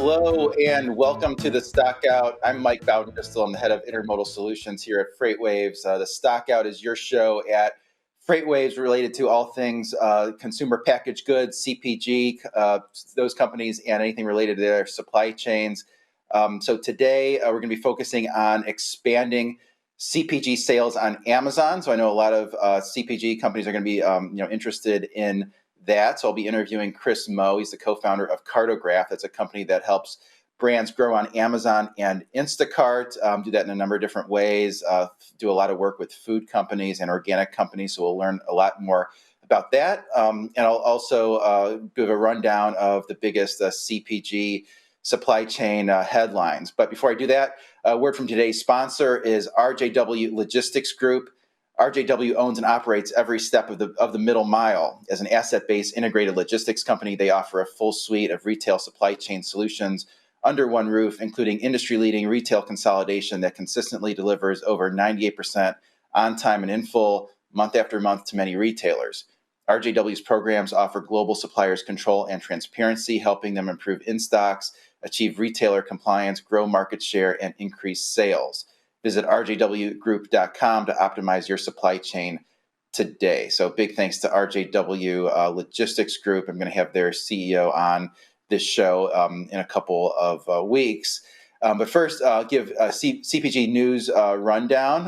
Hello and welcome to the Stockout. I'm Mike Bowden-Bristol. I'm the head of Intermodal Solutions here at FreightWaves. The Stockout is your show at FreightWaves related to all things consumer packaged goods, CPG, those companies, and anything related to their supply chains. So today we're going to be focusing on expanding CPG sales on Amazon. So I know a lot of CPG companies are going to be interested in that. So I'll be interviewing Chris Moe. He's the co-founder of Cartograph. That's a company that helps brands grow on Amazon and Instacart, do that in a number of different ways, do a lot of work with food companies and organic companies. So we'll learn a lot more about that. And I'll also give a rundown of the biggest CPG supply chain headlines. But before I do that, a word from today's sponsor is RJW Logistics Group. RJW owns and operates every step of the middle mile. As an asset-based integrated logistics company, they offer a full suite of retail supply chain solutions under one roof, including industry-leading retail consolidation that consistently delivers over 98% on time and in full, month after month to many retailers. RJW's programs offer global suppliers control and transparency, helping them improve in-stocks, achieve retailer compliance, grow market share, and increase sales. Visit rjwgroup.com to optimize your supply chain today. So big thanks to RJW Logistics Group. I'm going to have their CEO on this show in a couple of weeks. But first, I'll give a CPG news rundown.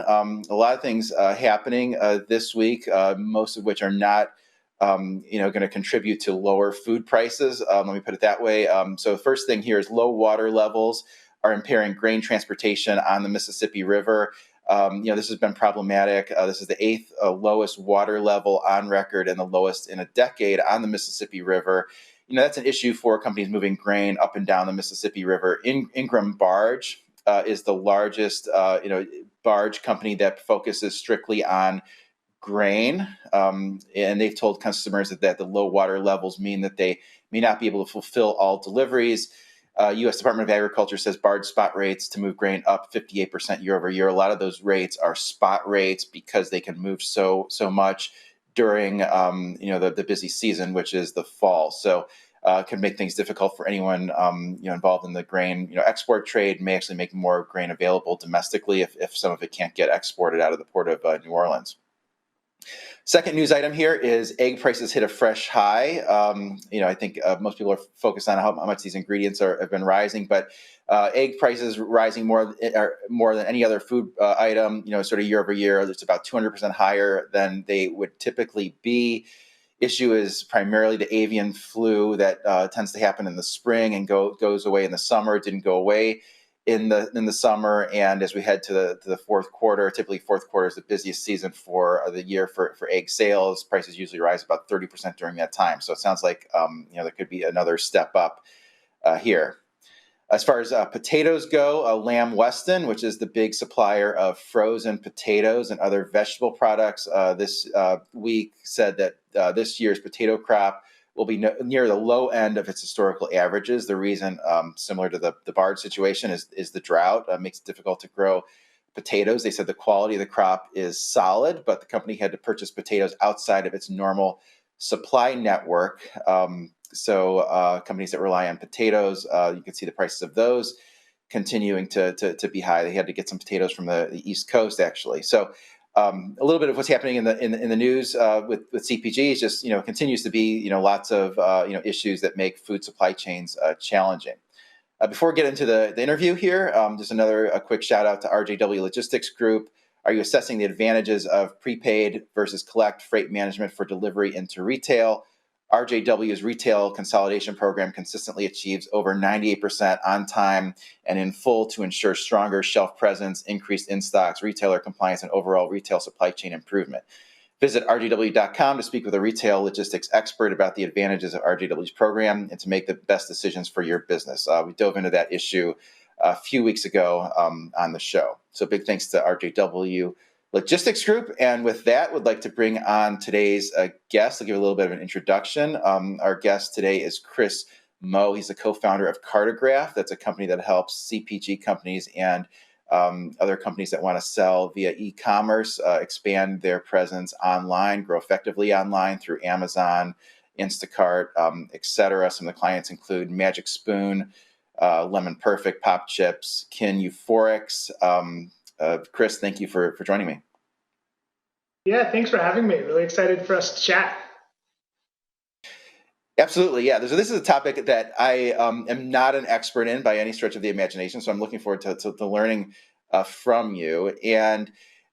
A lot of things happening this week, most of which are not going to contribute to lower food prices. Let me put it that way. So the first thing here is low water levels are impairing grain transportation on the Mississippi River. This has been problematic. This is the eighth lowest water level on record and the lowest in a decade on the Mississippi River. That's an issue for companies moving grain up and down the Mississippi River. Ingram Barge is the largest, barge company that focuses strictly on grain, and they've told customers that the low water levels mean that they may not be able to fulfill all deliveries. U.S. Department of Agriculture says barge spot rates to move grain up 58% year over year. A lot of those rates are spot rates because they can move so much during the busy season, which is the fall. So it can make things difficult for anyone involved in the grain export trade. May actually make more grain available domestically if some of it can't get exported out of the port of New Orleans. Second news item here is egg prices hit a fresh high. I think most people are focused on how much these ingredients have been rising, but egg prices rising more than any other food item, sort of year over year. It's about 200% higher than they would typically be. Issue is primarily the avian flu that tends to happen in the spring and goes away in the summer. It didn't go away in the summer, and as we head to the fourth quarter, typically fourth quarter is the busiest season for the year for egg sales. Prices usually rise about 30% during that time. So it sounds like there could be another step up here. As far as potatoes go, Lamb Weston, which is the big supplier of frozen potatoes and other vegetable products, this week said that this year's potato crop will be near the low end of its historical averages. The reason, similar to the barge situation, is the drought. Makes it difficult to grow potatoes. They said the quality of the crop is solid, but the company had to purchase potatoes outside of its normal supply network. So companies that rely on potatoes, you can see the prices of those continuing to be high. They had to get some potatoes from the East Coast, actually. So a little bit of what's happening in the news with CPG is just continues to be lots of issues that make food supply chains challenging. Before we get into the interview here, just a quick shout out to RJW Logistics Group. Are you assessing the advantages of prepaid versus collect freight management for delivery into retail? RJW's retail consolidation program consistently achieves over 98% on time and in full to ensure stronger shelf presence, increased in-stocks, retailer compliance, and overall retail supply chain improvement. Visit rjw.com to speak with a retail logistics expert about the advantages of RJW's program and to make the best decisions for your business. We dove into that issue a few weeks ago on the show. So big thanks to RJW Logistics Group. And with that, would like to bring on today's guest. I'll give a little bit of an introduction. Our guest today is Chris Moe. He's the co-founder of Cartograph. That's a company that helps CPG companies and other companies that want to sell via e-commerce expand their presence online, grow effectively online through Amazon, Instacart, et cetera. Some of the clients include Magic Spoon, Lemon Perfect, Pop Chips, Kin Euphorics. Chris, thank you for joining me. Yeah, thanks for having me. Really excited for us to chat. Absolutely, yeah. So this is a topic that I am not an expert in by any stretch of the imagination. So I'm looking forward to learning from you. And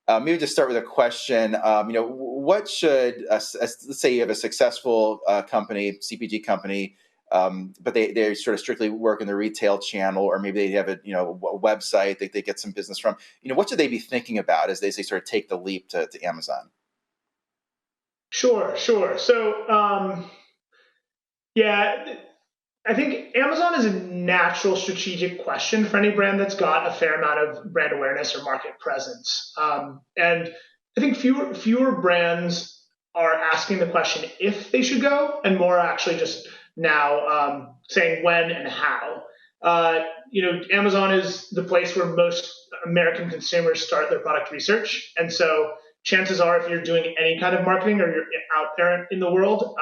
maybe just start with a question. What should let's say you have a successful company, CPG company, but they sort of strictly work in the retail channel, or maybe they have a website that they get some business from. What should they be thinking about as they sort of take the leap to Amazon? Sure. So, yeah, I think Amazon is a natural strategic question for any brand that's got a fair amount of brand awareness or market presence. And I think fewer brands are asking the question if they should go, and more actually just now saying when and how. Amazon is the place where most American consumers start their product research, and so chances are, if you're doing any kind of marketing or you're out there in the world,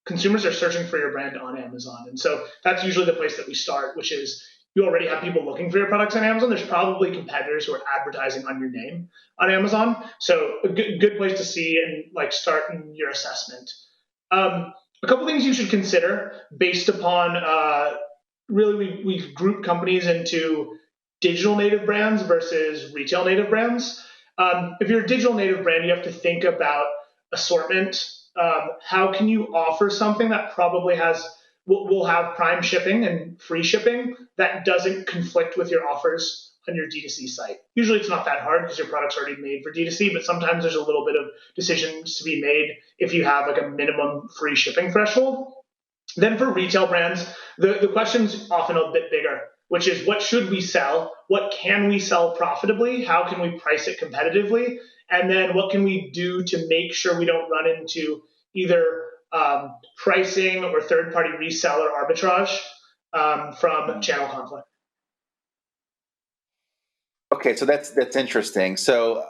consumers are searching for your brand on Amazon. And so that's usually the place that we start, which is you already have people looking for your products on Amazon. There's probably competitors who are advertising on your name on Amazon. So a good place to see and start in your assessment. A couple things you should consider based upon really we've grouped companies into digital native brands versus retail native brands. If you're a digital native brand, you have to think about assortment. How can you offer something that probably will have prime shipping and free shipping that doesn't conflict with your offers on your D2C site? Usually it's not that hard because your product's already made for D2C, but sometimes there's a little bit of decisions to be made if you have a minimum free shipping threshold. Then for retail brands, the question's often a bit bigger, which is what should we sell? What can we sell profitably? How can we price it competitively? And then what can we do to make sure we don't run into either pricing or third-party reseller arbitrage from channel conflict? Okay, so that's interesting. So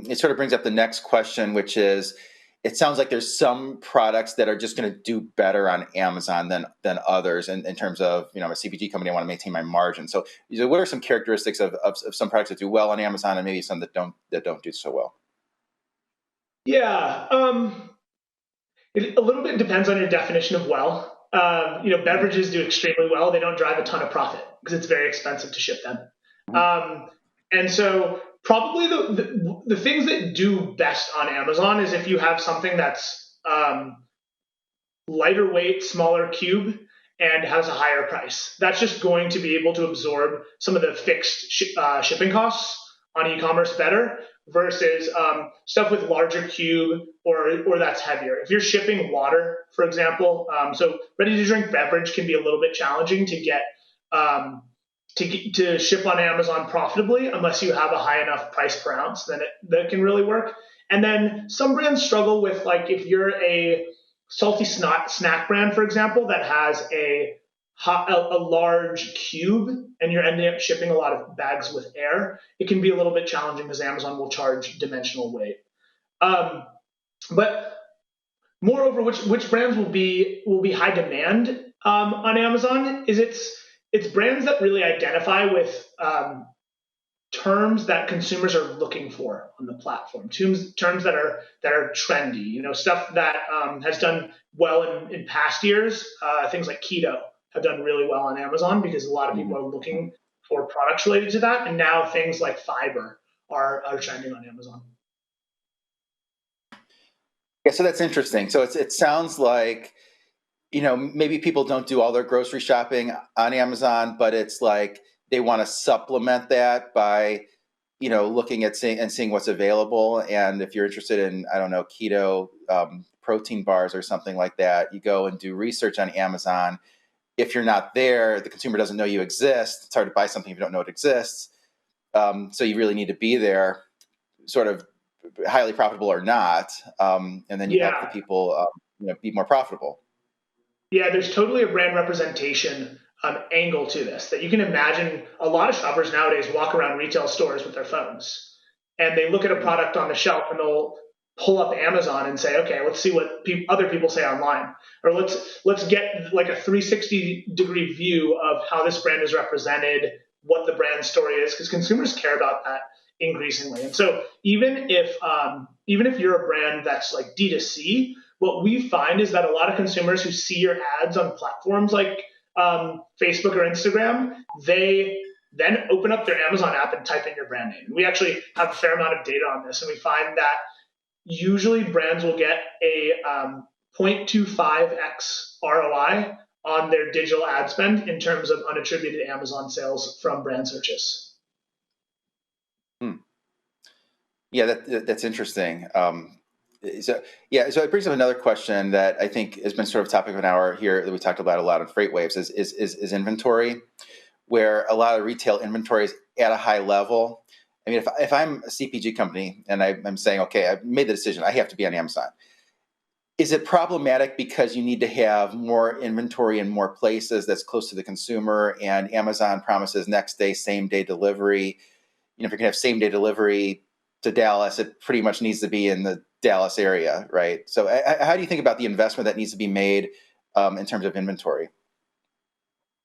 it sort of brings up the next question, which is, it sounds like there's some products that are just going to do better on Amazon than others in terms of, a CPG company, I want to maintain my margin. So what are some characteristics of some products that do well on Amazon and maybe some that don't do so well? Yeah, it a little bit depends on your definition of well. Beverages do extremely well. They don't drive a ton of profit because it's very expensive to ship them. And so probably the things that do best on Amazon is if you have something that's lighter weight, smaller cube, and has a higher price. That's just going to be able to absorb some of the fixed shipping costs on e-commerce better versus stuff with larger cube or that's heavier. If you're shipping water, for example, so ready to drink beverage can be a little bit challenging to get to ship on Amazon profitably unless you have a high enough price per ounce, then that can really work. And then some brands struggle with, if you're a salty snack brand, for example, that has a large cube and you're ending up shipping a lot of bags with air, it can be a little bit challenging because Amazon will charge dimensional weight. But moreover, which brands will be high demand on Amazon is it's brands that really identify with terms that consumers are looking for on the platform, terms that are trendy, stuff that has done well in past years. Things like keto have done really well on Amazon because a lot of people are looking for products related to that, and now things like fiber are trending on Amazon. Yeah, so that's interesting. So it sounds like, maybe people don't do all their grocery shopping on Amazon, but it's like they want to supplement that by, looking at seeing what's available. And if you're interested in, I don't know, keto protein bars or something like that, you go and do research on Amazon. If you're not there, the consumer doesn't know you exist. It's hard to buy something if you don't know it exists. So you really need to be there, sort of highly profitable or not, and then you help the people be more profitable. Yeah, there's totally a brand representation angle to this, that you can imagine. A lot of shoppers nowadays walk around retail stores with their phones and they look at a product on the shelf and they'll pull up Amazon and say, okay, let's see what other people say online, or let's get like a 360-degree view of how this brand is represented, what the brand story is, because consumers care about that increasingly. And so even if you're a brand that's like D2C, what we find is that a lot of consumers who see your ads on platforms like Facebook or Instagram, they then open up their Amazon app and type in your brand name. We actually have a fair amount of data on this, and we find that usually brands will get a 0.25x ROI on their digital ad spend in terms of unattributed Amazon sales from brand searches. Yeah, that's interesting. So it brings up another question that I think has been sort of topic of an hour here that we talked about a lot on FreightWaves is inventory, where a lot of retail inventory is at a high level. I mean, if I'm a CPG company and I'm saying, okay, I've made the decision, I have to be on Amazon. Is it problematic because you need to have more inventory in more places that's close to the consumer, and Amazon promises next day, same day delivery? If you're going to have same day delivery to Dallas, it pretty much needs to be in the Dallas area, right? So how do you think about the investment that needs to be made in terms of inventory?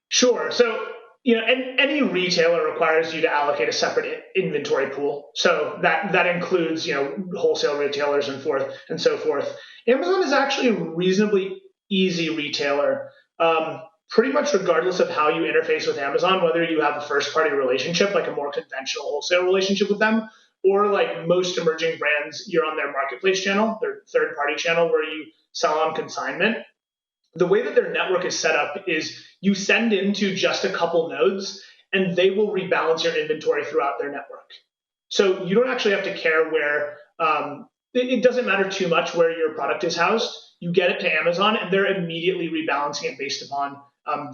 Sure. So, any retailer requires you to allocate a separate inventory pool. So that includes, wholesale retailers and so forth. Amazon is actually a reasonably easy retailer, pretty much regardless of how you interface with Amazon, whether you have a first party relationship, like a more conventional wholesale relationship with them, or like most emerging brands, you're on their marketplace channel, their third party channel where you sell on consignment. The way that their network is set up is you send into just a couple nodes and they will rebalance your inventory throughout their network. So you don't actually have to care where, it doesn't matter too much where your product is housed. You get it to Amazon and they're immediately rebalancing it based upon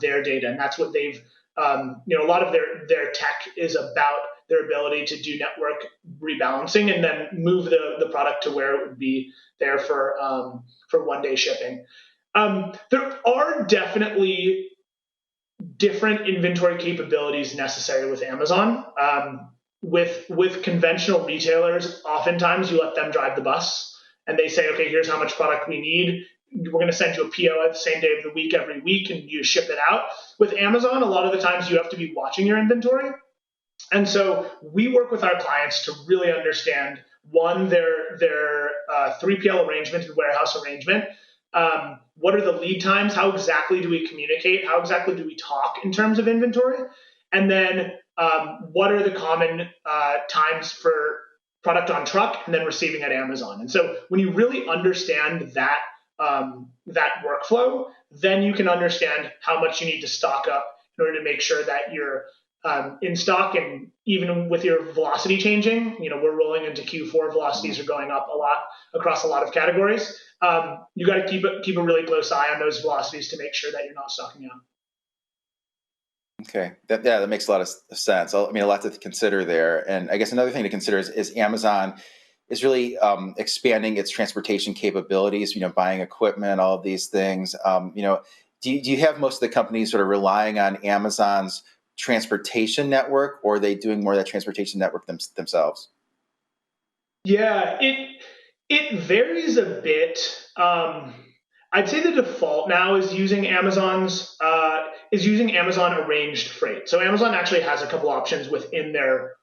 their data. And that's what they've, a lot of their tech is about their ability to do network rebalancing and then move the product to where it would be there for 1-day shipping. There are definitely different inventory capabilities necessary with Amazon. With conventional retailers, oftentimes you let them drive the bus and they say, okay, here's how much product we need. We're going to send you a PO at the same day of the week every week and you ship it out. With Amazon, a lot of the times you have to be watching your inventory. And so we work with our clients to really understand, one, their 3PL arrangement and warehouse arrangement. What are the lead times? How exactly do we communicate? How exactly do we talk in terms of inventory? And then what are the common times for product on truck and then receiving at Amazon? And so when you really understand that workflow, then you can understand how much you need to stock up in order to make sure that you're in stock. And even with your velocity changing, we're rolling into Q4, velocities are going up a lot across a lot of categories. You got to keep a really close eye on those velocities to make sure that you're not stocking out. Okay, that makes a lot of sense. I mean, a lot to consider there. And I guess another thing to consider is Amazon is really expanding its transportation capabilities. Buying equipment, all of these things. Do you have most of the companies sort of relying on Amazon's transportation network, or are they doing more of that transportation network themselves? Yeah, it varies a bit. I'd say the default now is using Amazon arranged freight. So Amazon actually has a couple options within their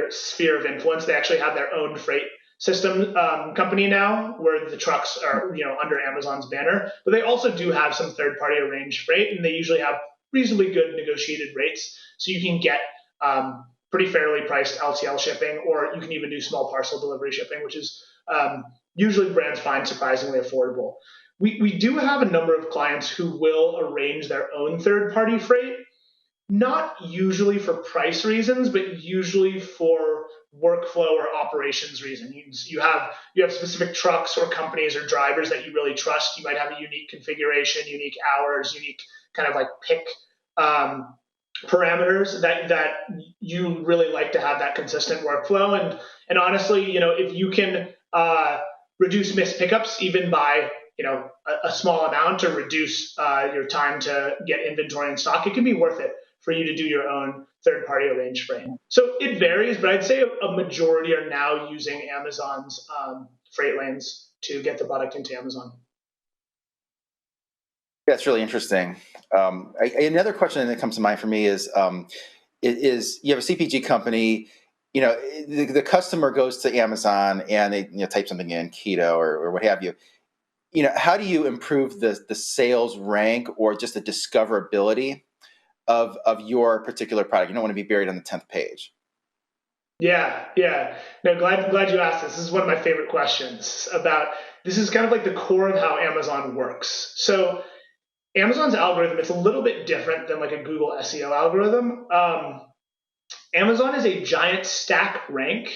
sphere of influence. They actually have their own freight system company now, where the trucks are under Amazon's banner. But they also do have some third party arranged freight, and they usually have reasonably good negotiated rates, so you can get pretty fairly priced LTL shipping, or you can even do small parcel delivery shipping, which is usually brands find surprisingly affordable. We do have a number of clients who will arrange their own third-party freight, not usually for price reasons, but usually for workflow or operations reasons. You have specific trucks or companies or drivers that you really trust. You might have a unique configuration, unique hours, unique kind of like pick parameters that you really like to have that consistent workflow. And honestly, if you can reduce missed pickups even by a small amount, or reduce your time to get inventory in stock, it can be worth it for you to do your own third-party arranged freight. So it varies, but I'd say a majority are now using Amazon's freight lanes to get the product into Amazon. That's really interesting. Another question that comes to mind for me is you have a CPG company. The customer goes to Amazon and they type something in, keto or what have you. How do you improve the sales rank or just the discoverability of your particular product? You don't want to be buried on the 10th page. Yeah. No, glad you asked this. This is one of my favorite questions this is kind of like the core of how Amazon works. So Amazon's algorithm, it's a little bit different than like a Google SEO algorithm. Amazon is a giant stack rank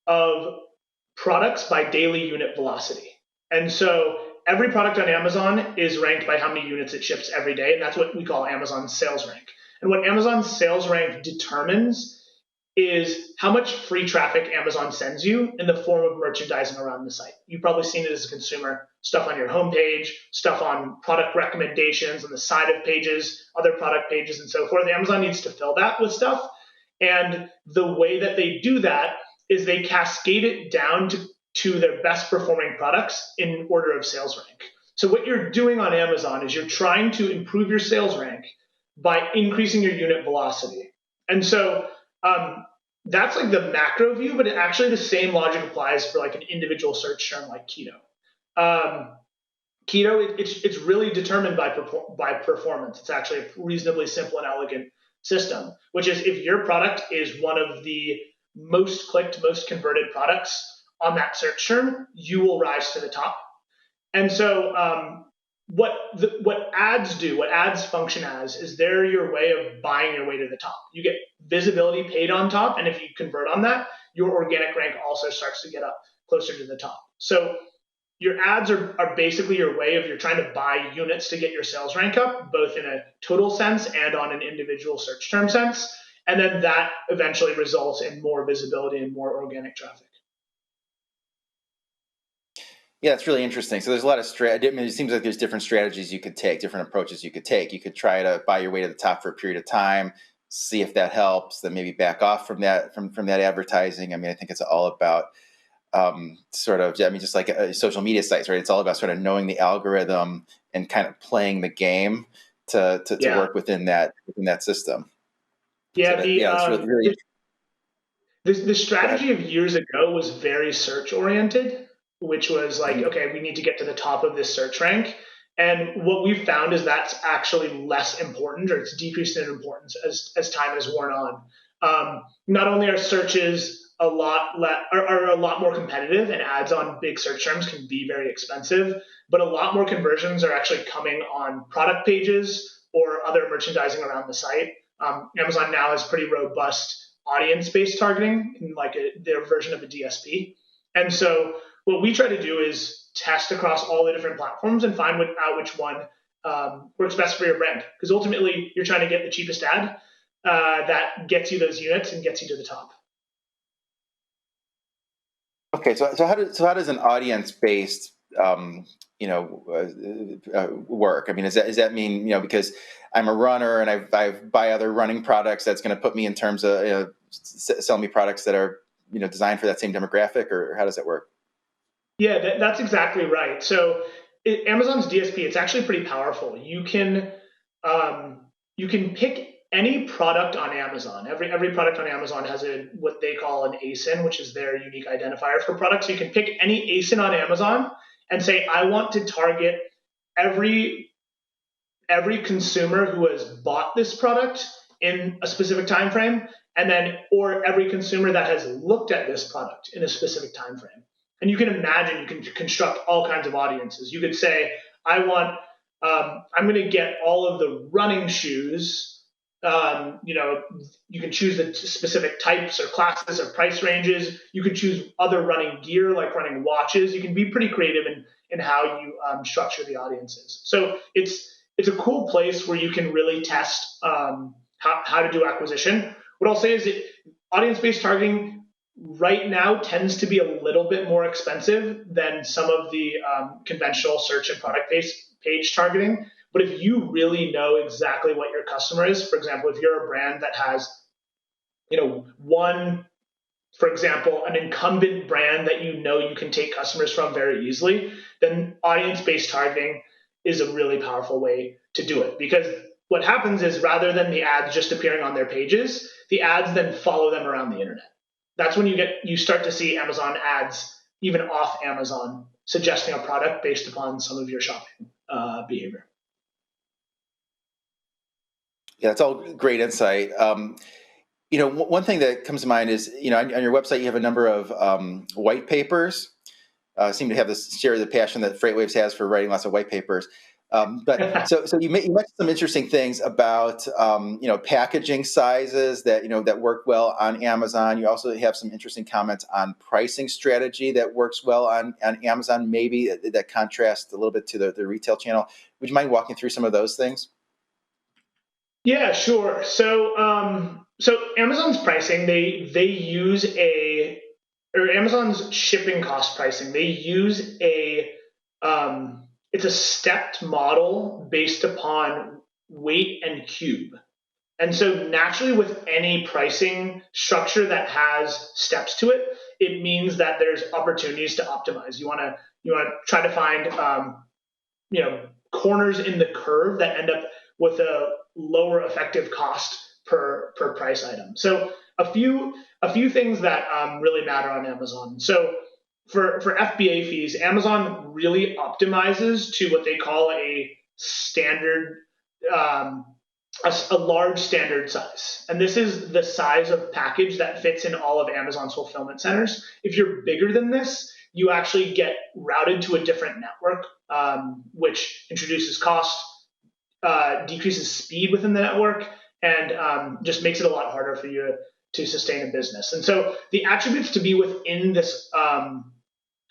of products by daily unit velocity. And so every product on Amazon is ranked by how many units it ships every day. And that's what we call Amazon's sales rank. And what Amazon's sales rank determines is how much free traffic Amazon sends you in the form of merchandising around the site. You've probably seen it as a consumer, stuff on your homepage, stuff on product recommendations on the side of pages, other product pages, and so forth. Amazon needs to fill that with stuff. And the way that they do that is they cascade it down to their best performing products in order of sales rank. So what you're doing on Amazon is you're trying to improve your sales rank by increasing your unit velocity. And so that's like the macro view, but actually the same logic applies for like an individual search term like keto. Keto, it's really determined by performance. It's actually a reasonably simple and elegant system, which is if your product is one of the most clicked, most converted products on that search term, you will rise to the top. And so what ads do, what ads function as, is they're your way of buying your way to the top. You get visibility paid on top, and if you convert on that, your organic rank also starts to get up closer to the top. So your ads are basically your way of you're trying to buy units to get your sales rank up, both in a total sense and on an individual search term sense. And then that eventually results in more visibility and more organic traffic. Yeah, it's really interesting. So there's a lot of it seems like there's different strategies you could take, different approaches you could take. You could try to buy your way to the top for a period of time, see if that helps, then maybe back off from that advertising. I mean, I think it's all about just like social media sites, right? It's all about sort of knowing the algorithm and kind of playing the game to work within that system. Yeah, the strategy of years ago was very search oriented, which was like, okay, we need to get to the top of this search rank. And what we've found is that's actually less important, or it's decreased in importance as time has worn on. Not only are searches are a lot more competitive, and ads on big search terms can be very expensive, but a lot more conversions are actually coming on product pages or other merchandising around the site. Amazon now has pretty robust audience-based targeting in like their version of a DSP. And so what we try to do is test across all the different platforms and find out which one works best for your brand. Because ultimately, you're trying to get the cheapest ad that gets you those units and gets you to the top. Okay, so how does an audience-based work? I mean, does that mean because I'm a runner and I buy other running products, that's going to put me in terms of sell me products that are designed for that same demographic, or how does that work? Yeah, that's exactly right. So Amazon's DSP, it's actually pretty powerful. You can pick any product on Amazon. Every product on Amazon has what they call an ASIN, which is their unique identifier for products. So you can pick any ASIN on Amazon and say, I want to target every consumer who has bought this product in a specific time frame, or every consumer that has looked at this product in a specific time frame. And you can imagine, you can construct all kinds of audiences. You could say, I'm going to get all of the running shoes. You can choose the specific types or classes or price ranges. You can choose other running gear, like running watches. You can be pretty creative in how you structure the audiences. So it's a cool place where you can really test how to do acquisition. What I'll say is that audience-based targeting right now tends to be a little bit more expensive than some of the conventional search and product-based page targeting. But if you really know exactly what your customer is, for example, if you're a brand that has, one, for example, an incumbent brand that you can take customers from very easily, then audience-based targeting is a really powerful way to do it. Because what happens is rather than the ads just appearing on their pages, the ads then follow them around the internet. That's when you start to see Amazon ads even off Amazon suggesting a product based upon some of your shopping behavior. Yeah, it's all great insight. One thing that comes to mind is, on your website, you have a number of white papers. Seem to have this share of the passion that FreightWaves has for writing lots of white papers. But so you mentioned some interesting things about packaging sizes that work well on Amazon. You also have some interesting comments on pricing strategy that works well on Amazon. Maybe that contrasts a little bit to the retail channel. Would you mind walking through some of those things? Yeah, sure. So Amazon's pricing, they use or Amazon's shipping cost pricing, they use it's a stepped model based upon weight and cube. And so naturally with any pricing structure that has steps to it, it means that there's opportunities to optimize. You want to try to find corners in the curve that end up with a lower effective cost per price item. So a few things that really matter on Amazon. So for FBA fees, Amazon really optimizes to what they call a standard, a large standard size. And this is the size of package that fits in all of Amazon's fulfillment centers. If you're bigger than this, you actually get routed to a different network, which introduces cost, decreases speed within the network, and just makes it a lot harder for you to sustain a business. And so the attributes to be within this,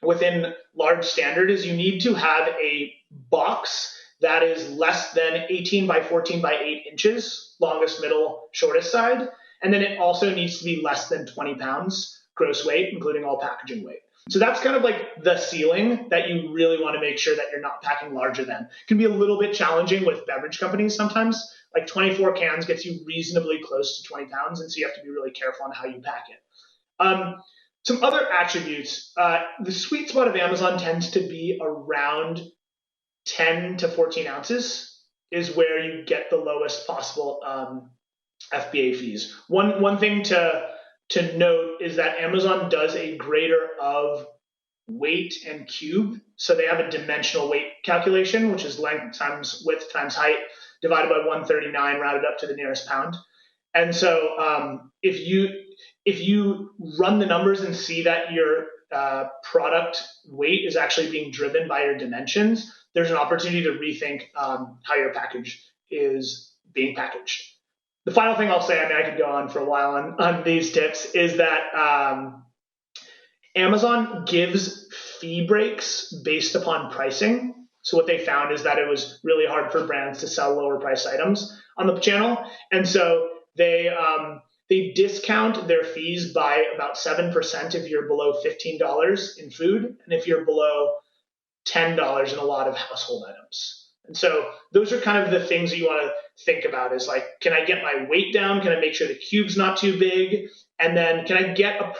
within large standard, is you need to have a box that is less than 18 by 14 by 8 inches, longest, middle, shortest side. And then it also needs to be less than 20 pounds gross weight, including all packaging weight. So that's kind of like the ceiling that you really want to make sure that you're not packing larger than. It can be a little bit challenging with beverage companies sometimes. Like 24 cans gets you reasonably close to 20 pounds, and so you have to be really careful on how you pack it. Some other attributes. The sweet spot of Amazon tends to be around 10 to 14 ounces is where you get the lowest possible FBA fees. One thing to note is that Amazon does a grader of weight and cube. So they have a dimensional weight calculation, which is length times width times height divided by 139 rounded up to the nearest pound. And so if you run the numbers and see that your product weight is actually being driven by your dimensions, there's an opportunity to rethink how your package is being packaged. The final thing I'll say, I could go on for a while on these tips, is that Amazon gives fee breaks based upon pricing. So what they found is that it was really hard for brands to sell lower priced items on the channel. And so they discount their fees by about 7% if you're below $15 in food, and if you're below $10 in a lot of household items. And so those are kind of the things that you want to think about, is like, can I get my weight down? Can I make sure the cube's not too big? And then can I get a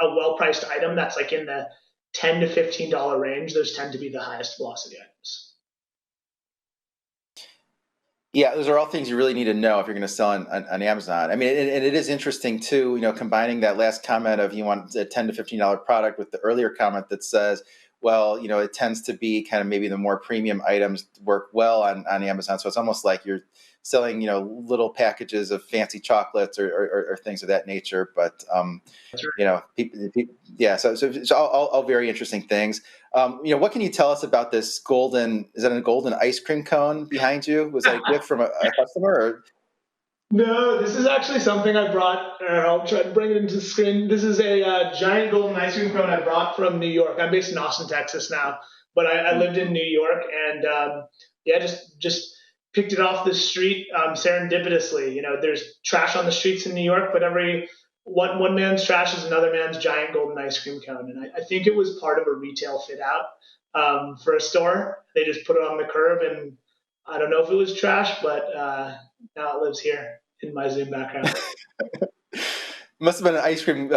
well-priced item that's like in the $10 to $15 range? Those tend to be the highest velocity items. Yeah, those are all things you really need to know if you're going to sell on Amazon. I mean, and it is interesting too, combining that last comment of you want a $10 to $15 product with the earlier comment that says, well, it tends to be kind of maybe the more premium items work well on Amazon. So it's almost like you're selling, little packages of fancy chocolates or things of that nature. But, yeah, so all very interesting things. What can you tell us about this is that a golden ice cream cone behind you? Was that a gift from a customer? Or? No, this is actually something I brought. I'll try to bring it into the screen. This is a giant golden ice cream cone I brought from New York. I'm based in Austin, Texas now, but I lived in New York, and just picked it off the street serendipitously. There's trash on the streets in New York, but every one man's trash is another man's giant golden ice cream cone. And I think it was part of a retail fit out for a store. They just put it on the curb, and I don't know if it was trash, but now it lives here in my Zoom background. Must have been an ice cream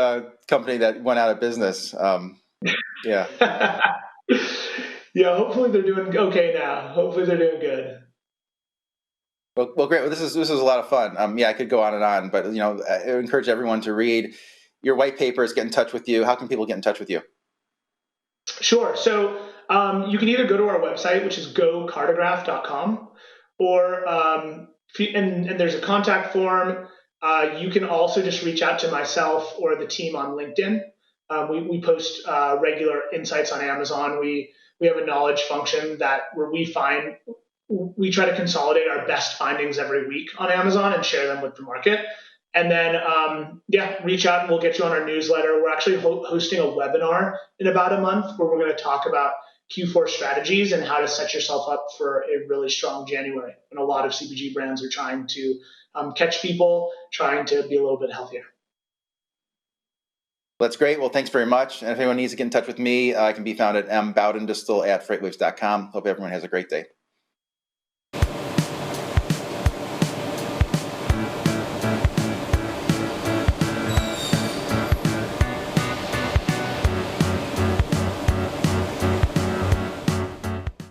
company that went out of business. Yeah. Yeah, hopefully they're doing okay now. Hopefully they're doing good. Well, great. Well, this is a lot of fun. Yeah, I could go on and on, but I encourage everyone to read your white papers, get in touch with you. How can people get in touch with you? Sure. So you can either go to our website, which is gocartograph.com, or and there's a contact form. You can also just reach out to myself or the team on LinkedIn. We post regular insights on Amazon. We have a knowledge function where we try to consolidate our best findings every week on Amazon and share them with the market. And then, reach out and we'll get you on our newsletter. We're actually hosting a webinar in about a month where we're going to talk about Q4 strategies and how to set yourself up for a really strong January. And a lot of CPG brands are trying to catch people, trying to be a little bit healthier. That's great. Well, thanks very much. And if anyone needs to get in touch with me, I can be found at mbowdendistil@freightwaves.com. Hope everyone has a great day.